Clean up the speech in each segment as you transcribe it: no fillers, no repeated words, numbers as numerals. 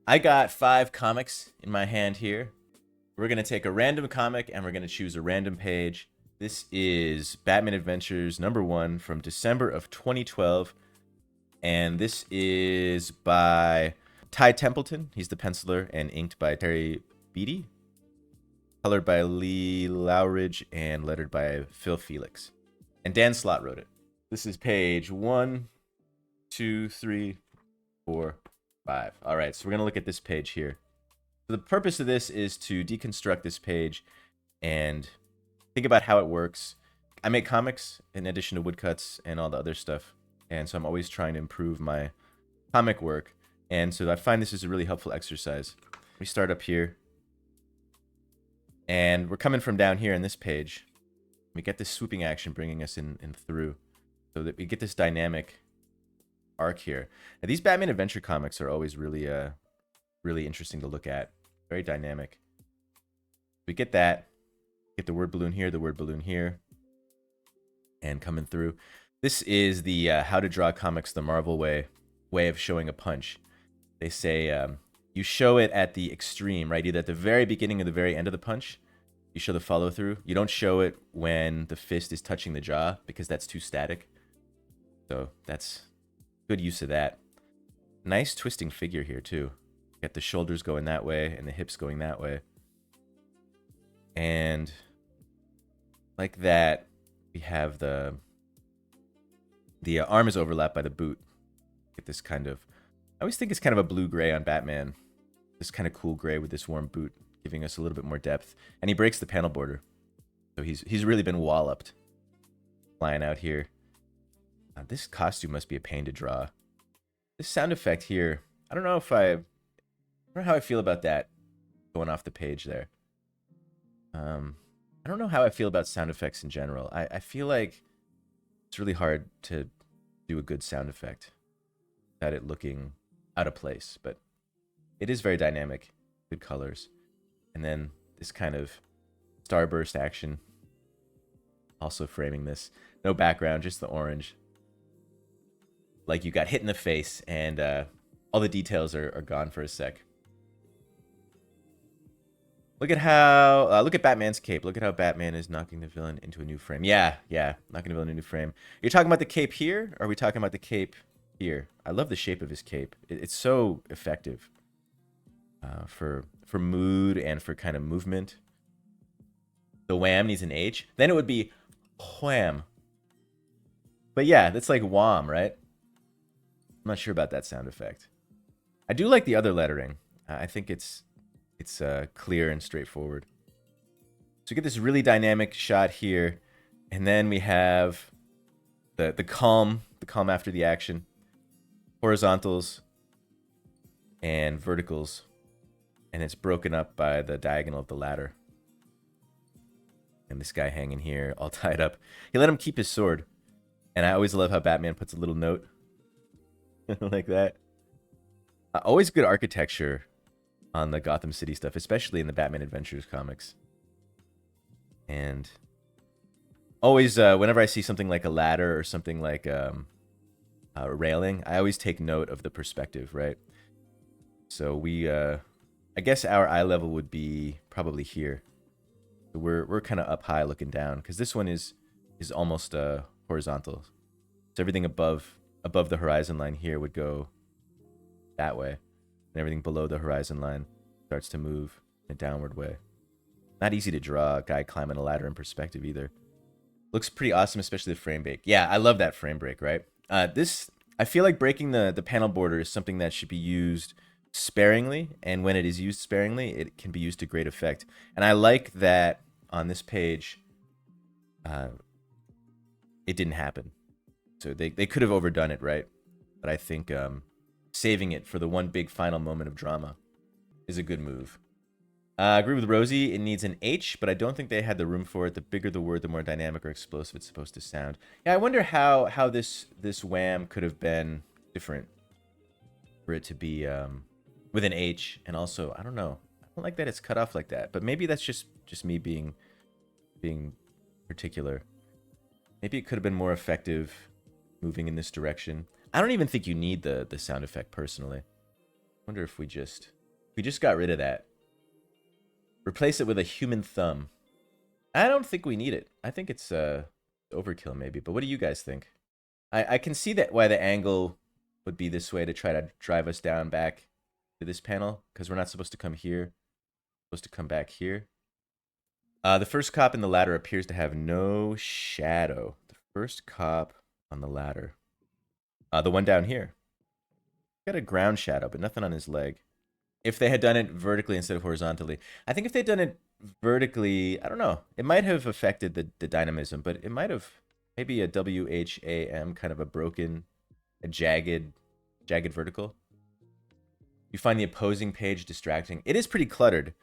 I got 5 comics in my hand here. We're going to take a random comic and we're going to choose a random page. This is Batman Adventures #1 from December of 2012. And this is by Ty Templeton. He's the penciler, and inked by Terry Beatty. Colored by Lee Loughridge and lettered by Phil Felix. And Dan Slott wrote it. This is page 1, 2, 3, 4, 5. All right, so we're going to look at this page here. So the purpose of this is to deconstruct this page and think about how it works. I make comics in addition to woodcuts and all the other stuff. And so I'm always trying to improve my comic work. And so I find this is a really helpful exercise. We start up here. And we're coming from down here in this page. We get this swooping action bringing us in through. So that we get this dynamic arc here. Now, these Batman Adventure comics are always really interesting to look at. Very dynamic. We get that. Get the word balloon here, the word balloon here. And coming through. This is the How to Draw Comics the Marvel way of showing a punch. They say you show it at the extreme, right? Either at the very beginning or the very end of the punch. You show the follow through. You don't show it when the fist is touching the jaw because that's too static. So that's good use of that. Nice twisting figure here too. Get the shoulders going that way and the hips going that way. And like that, we have the arm is overlapped by the boot. Get this kind of, I always think it's kind of a blue-gray on Batman. This kind of cool gray with this warm boot, giving us a little bit more depth. And he breaks the panel border. So he's really been walloped. Flying out here. This costume must be a pain to draw. This sound effect here, I don't know how I feel about that going off the page there. I don't know how I feel about sound effects in general. I feel like it's really hard to do a good sound effect without it looking out of place, but it is very dynamic, good colors. And then this kind of starburst action also framing this. No background, just the orange. Like you got hit in the face and all the details are gone for a sec. Look at how, look at Batman's cape. Look at how Batman is knocking the villain into a new frame. Yeah, knocking the villain into a new frame. You're talking about the cape here, or are we talking about the cape here? I love the shape of his cape. It's so effective for mood and for kind of movement. The wham needs an H. Then it would be wham. But yeah, that's like wham, right? I'm not sure about that sound effect. I do like the other lettering. I think it's clear and straightforward. So we get this really dynamic shot here, and then we have the calm after the action, horizontals and verticals, and it's broken up by the diagonal of the ladder. And this guy hanging here, all tied up. He let him keep his sword, and I always love how Batman puts a little note like that. Always good architecture on the Gotham City stuff, especially in the Batman Adventures comics. And always, whenever I see something like a ladder or something like a railing, I always take note of the perspective, right? So we, I guess our eye level would be probably here. So we're kind of up high looking down, because this one is almost horizontal. So everything above the horizon line here would go that way. And everything below the horizon line starts to move in a downward way. Not easy to draw a guy climbing a ladder in perspective either. Looks pretty awesome, especially the frame break. Yeah, I love that frame break, right? I feel like breaking the panel border is something that should be used sparingly, and when it is used sparingly, it can be used to great effect. And I like that on this page, it didn't happen. So they could have overdone it, right? But I think saving it for the one big final moment of drama is a good move. I agree with Rosie. It needs an H, but I don't think they had the room for it. The bigger the word, the more dynamic or explosive it's supposed to sound. Yeah, I wonder how this wham could have been different for it to be with an H. And also, I don't know. I don't like that it's cut off like that. But maybe that's just me being particular. Maybe it could have been more effective moving in this direction. I don't even think you need the sound effect personally. I wonder if we just We just got rid of that. Replace it with a human thumb. I don't think we need it. I think it's overkill maybe. But what do you guys think? I can see that why the angle would be this way to try to drive us down back to this panel, because we're not supposed to come here. We're supposed to come back here. The first cop in the ladder appears to have no shadow. The first cop on the ladder. The one down here. Got a ground shadow, but nothing on his leg. If they had done it vertically instead of horizontally. I think if they'd done it vertically, I don't know. It might have affected the dynamism, but it might have maybe a WHAM, kind of a broken, a jagged vertical. You find the opposing page distracting. It is pretty cluttered,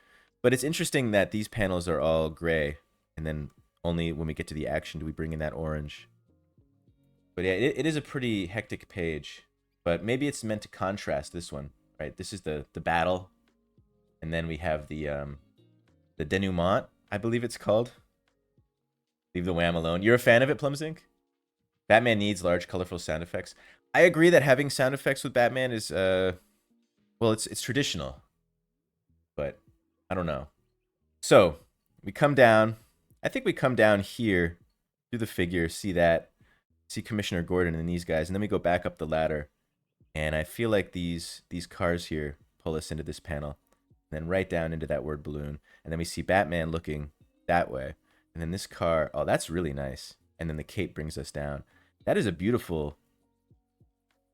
but it's interesting that these panels are all gray, and then only when we get to the action do we bring in that orange. But yeah, it is a pretty hectic page, but maybe it's meant to contrast this one, right? This is the battle, and then we have the denouement, I believe it's called. Leave the wham alone. You're a fan of it, Plumsink? Batman needs large, colorful sound effects. I agree that having sound effects with Batman is, well, it's traditional, but I don't know. So we come down. I think we come down here through the figure, see that, see Commissioner Gordon and these guys, and then we go back up the ladder. And I feel like these cars here pull us into this panel, and then right down into that word balloon, and then we see Batman looking that way, and then this car. Oh, that's really nice. And then the cape brings us down. That is a beautiful,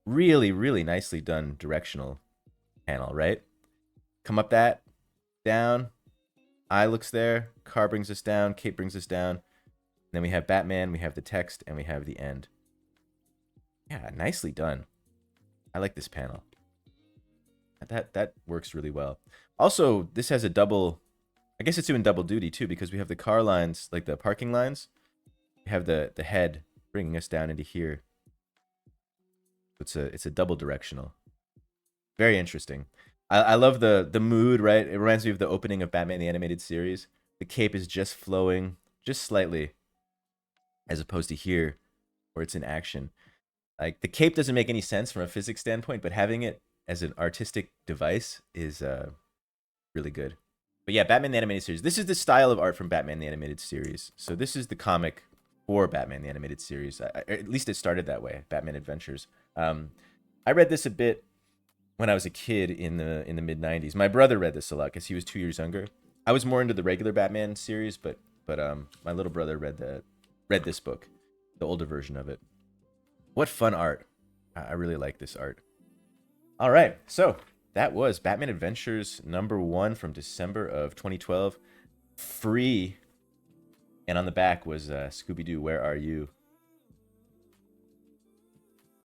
really, really nicely done directional panel, right? Come up that, down, eye looks there, car brings us down, cape brings us down. And then we have Batman, we have the text, and we have the end. Yeah, nicely done. I like this panel. That works really well. Also, this has a double, I guess it's doing double duty too, because we have the car lines, like the parking lines. We have the head bringing us down into here. It's a double directional. Very interesting. I love the mood, right? It reminds me of the opening of Batman the Animated Series. The cape is just flowing, just slightly, as opposed to here, where it's in action. Like, the cape doesn't make any sense from a physics standpoint, but having it as an artistic device is really good. But yeah, Batman the Animated Series. This is the style of art from Batman the Animated Series. So this is the comic for Batman the Animated Series. At least it started that way, Batman Adventures. I read this a bit when I was a kid in the mid-90s. My brother read this a lot because he was 2 years younger. I was more into the regular Batman series, but my little brother read this book, the older version of it. What fun art. I really like this art. All right, so that was Batman Adventures #1 from December of 2012. Free. And on the back was Scooby-Doo, Where Are You?